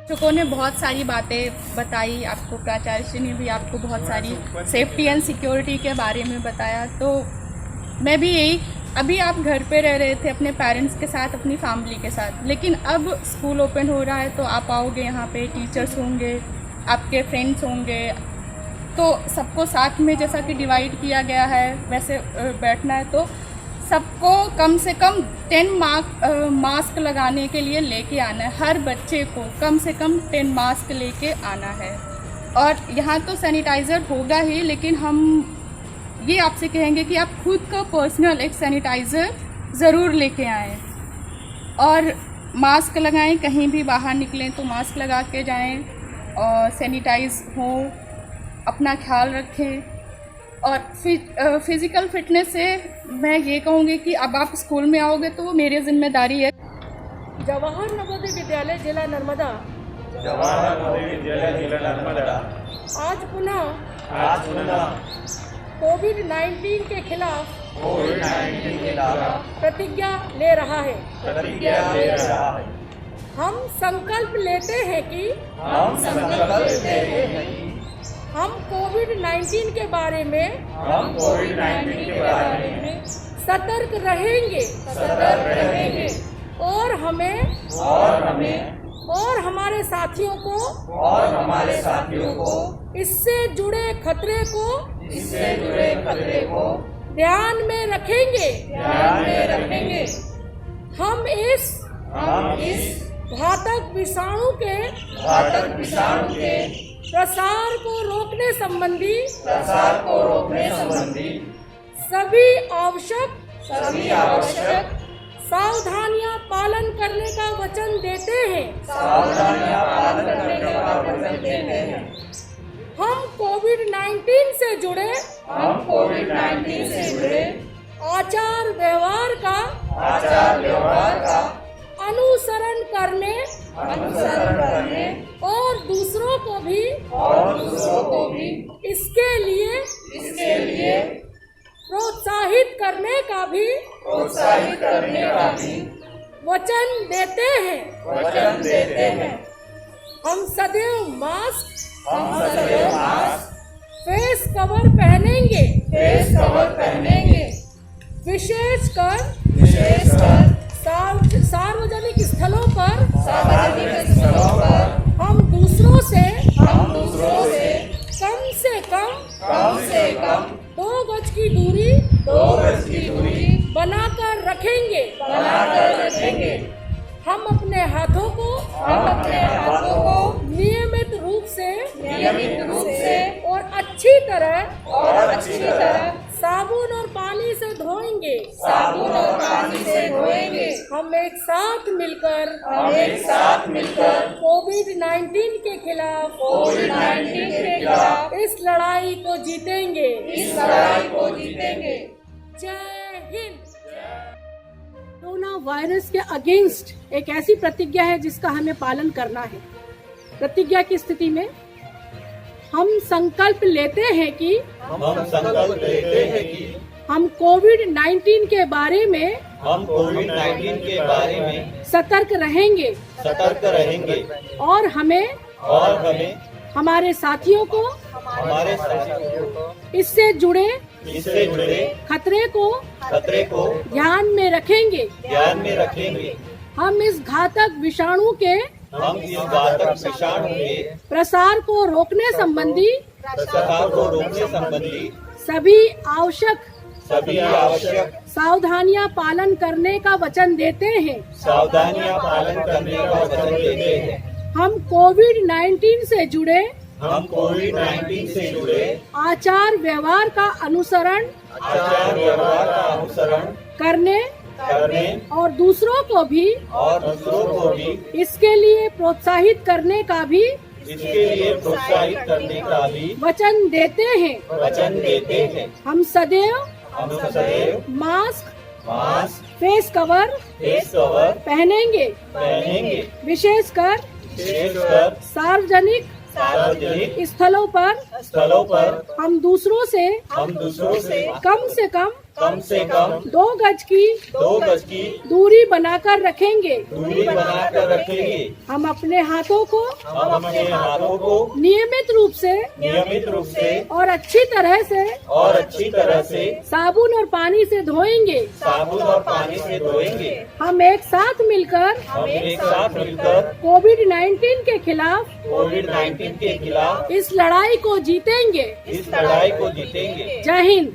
शिक्षकों ने बहुत सारी बातें बताई, आपको प्राचार्य ने भी आपको बहुत सारी सेफ्टी एंड सिक्योरिटी के बारे में बताया। तो मैं भी यही, अभी आप घर पे रह रहे थे अपने पेरेंट्स के साथ, अपनी फैमिली के साथ, लेकिन अब स्कूल ओपन हो रहा है तो आप आओगे, यहाँ पे टीचर्स होंगे, आपके फ्रेंड्स होंगे, तो सबको साथ में जैसा कि डिवाइड किया गया है वैसे बैठना है। तो सबको कम से कम 10 मास्क लगाने के लिए लेके आना है। हर बच्चे को कम से कम 10 मास्क लेके आना है। और यहाँ तो सैनिटाइज़र होगा ही, लेकिन हम ये आपसे कहेंगे कि आप खुद का पर्सनल एक सैनिटाइज़र ज़रूर लेके आएँ और मास्क लगाएं। कहीं भी बाहर निकलें तो मास्क लगा के जाएं और सैनिटाइज हो, अपना ख्याल रखें। और फिज़िकल फिटनेस से मैं ये कहूँगी कि अब आप स्कूल में आओगे तो वो मेरी जिम्मेदारी है। जवाहर नवोदय विद्यालय जिला नर्मदा आज पुनः कोविड-19 के खिलाफ प्रतिज्ञा ले रहा है। हम संकल्प लेते हैं कि हम कोविड-19 के बारे में सतर्क रहेंगे और हमारे साथियों को इससे जुड़े खतरे को ध्यान में रखेंगे। हम इस घातक विषाणु के प्रसार को रोकने संबंधी सभी आवश्यक सावधानियां पालन करने का वचन देते हैं। हम कोविड-19 से जुड़े आचार व्यवहार का अनुसरण करने और दूसरों को भी इसके लिए प्रोत्साहित करने का भी वचन देते हैं। हम सदैव मास्क फेस कवर पहनेंगे। विशेषकर सार्वजनिक स्थलों पर हम दूसरों से कम से कम 2 गज की दूरी बनाकर रखेंगे। हम अपने हाथों को नियमित रूप से और अच्छी तरह साबुन और पानी से धोएंगे। हम एक साथ मिलकर कोविड-19 के खिलाफ इस लड़ाई को जीतेंगे। जय हिंद। कोरोना वायरस के अगेंस्ट एक ऐसी प्रतिज्ञा है जिसका हमें पालन करना है। प्रतिज्ञा की स्थिति में हम संकल्प लेते हैं कि हम कोविड-19 के बारे में सतर्क रहेंगे और हमें हमारे साथियों को इससे जुड़े खतरे को ध्यान में रखेंगे। हम इस घातक विषाणु के प्रसार को रोकने संबंधी सभी आवश्यक सावधानियां पालन करने का वचन देते हैं। हम कोविड-19 से जुड़े आचार व्यवहार का अनुसरण करने और दूसरों को भी इसके लिए प्रोत्साहित करने का भी वचन देते हैं। हम सदैव मास्क फेस कवर पहनेंगे। विशेषकर सार्वजनिक स्थलों पर हम दूसरों से कम से कम कम से कम 2 गज की 2 गज की दूरी बनाकर रखेंगे। दूरी बनाकर रखेंगे। हम अपने हाथों को हम अपने हाथों को नियमित रूप से और अच्छी तरह से साबुन और पानी से धोएंगे। हम एक साथ मिलकर कोविड-19 के खिलाफ इस लड़ाई को जीतेंगे। जय हिंद।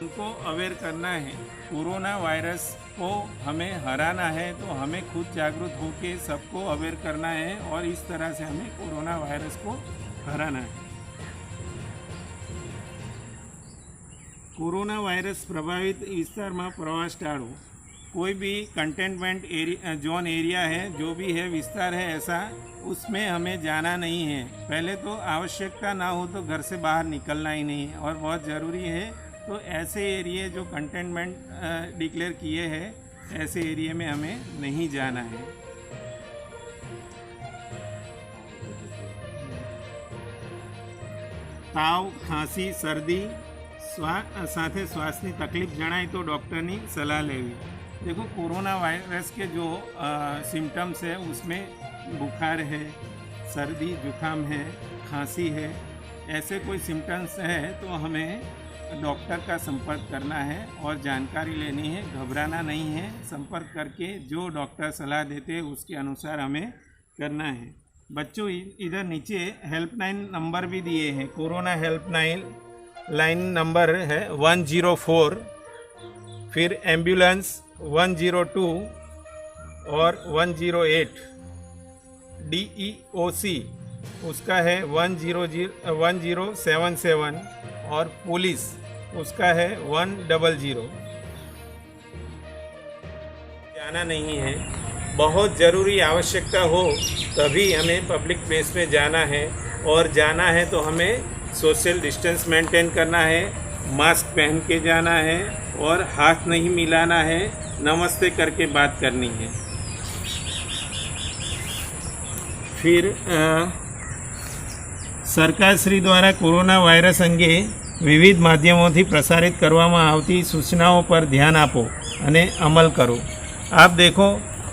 उनको अवेयर करना है। कोरोना वायरस को हमें हराना है तो हमें खुद जागरूक होकर सबको अवेयर करना है और इस तरह से हमें कोरोना वायरस को हराना है। कोरोना वायरस प्रभावित विस्तार में प्रवास टाळो। कोई भी कंटेनमेंट जोन एरिया है, जो भी है विस्तार है ऐसा, उसमें हमें जाना नहीं है। पहले तो आवश्यकता ना हो तो घर से बाहर निकलना ही नहीं है और बहुत ज़रूरी है तो ऐसे एरिया जो कंटेनमेंट डिक्लेयर किए हैं ऐसे एरिया में हमें नहीं जाना है। ताव, खांसी, सर्दी साथे श्वासनी तकलीफ जણાય तो डॉक्टरनी सलाह लेवी। देखो कोरोना वायरस के जो सिम्टम्स है उसमें बुखार है, सर्दी जुकाम है, खांसी है, ऐसे कोई सिम्टम्स है तो हमें डॉक्टर का संपर्क करना है और जानकारी लेनी है। घबराना नहीं है, संपर्क करके जो डॉक्टर सलाह देते हैं उसके अनुसार हमें करना है। बच्चों इधर नीचे हेल्पलाइन नंबर भी दिए हैं। कोरोना हेल्पलाइन नंबर है 104, फिर एम्बुलेंस 102 और 108। DEOC उसका है 1077 और पुलिस उसका है 100। जाना नहीं है, बहुत ज़रूरी आवश्यकता हो तभी हमें पब्लिक प्लेस में जाना है और जाना है तो हमें सोशल डिस्टेंस मेंटेन करना है, मास्क पहन के जाना है और हाथ नहीं मिलाना है, नमस्ते करके बात करनी है। फिर સરકારશ્રી દ્વારા કોરોના વાયરસ અંગે વિવિધ માધ્યમોથી પ્રસારિત કરવામાં આવતી સૂચનાઓ પર ध्यान આપો અને અમલ કરો। आप देखो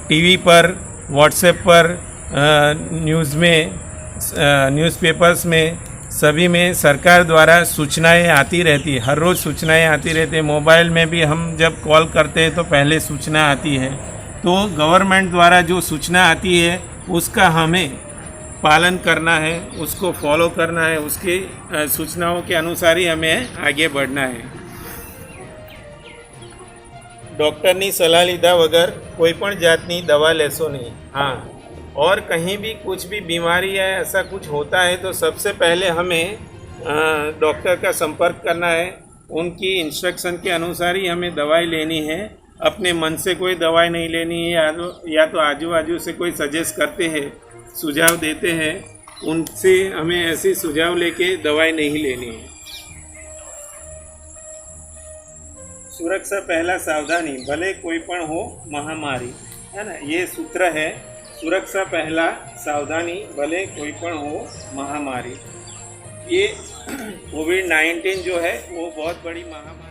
टीवी पर, व्हाट्सएप पर, न्यूज़ में, न्यूज़पेपर्स में, सभी में सरकार द्वारा सूचनाएं आती रहती है। हर रोज़ सूचनाएं आती रहती है। मोबाइल में भी हम जब कॉल करते हैं तो पहले सूचना आती है। तो गवर्नमेंट द्वारा जो सूचना आती है उसका हमें पालन करना है, उसको फॉलो करना है, उसके सूचनाओं के अनुसार ही हमें आगे बढ़ना है। डॉक्टरनी सलाह लीधा वगर कोईपण जातनी दवा लेशो नहीं। हाँ, और कहीं भी कुछ भी बीमारी है ऐसा कुछ होता है तो सबसे पहले हमें डॉक्टर का संपर्क करना है। उनकी इंस्ट्रक्शन के अनुसार ही हमें दवाई लेनी है। अपने मन से कोई दवाई नहीं लेनी है या तो आजू बाजू से कोई सजेस्ट करते हैं, सुझाव देते हैं, उनसे हमें ऐसे सुझाव लेके दवाई नहीं लेनी है। सुरक्षा पहला सावधानी, भले कोई पण हो महामारी, है ना, ये सूत्र है। सुरक्षा पहला सावधानी, भले कोई पण हो महामारी। ये कोविड-19 जो है वो बहुत बड़ी महामारी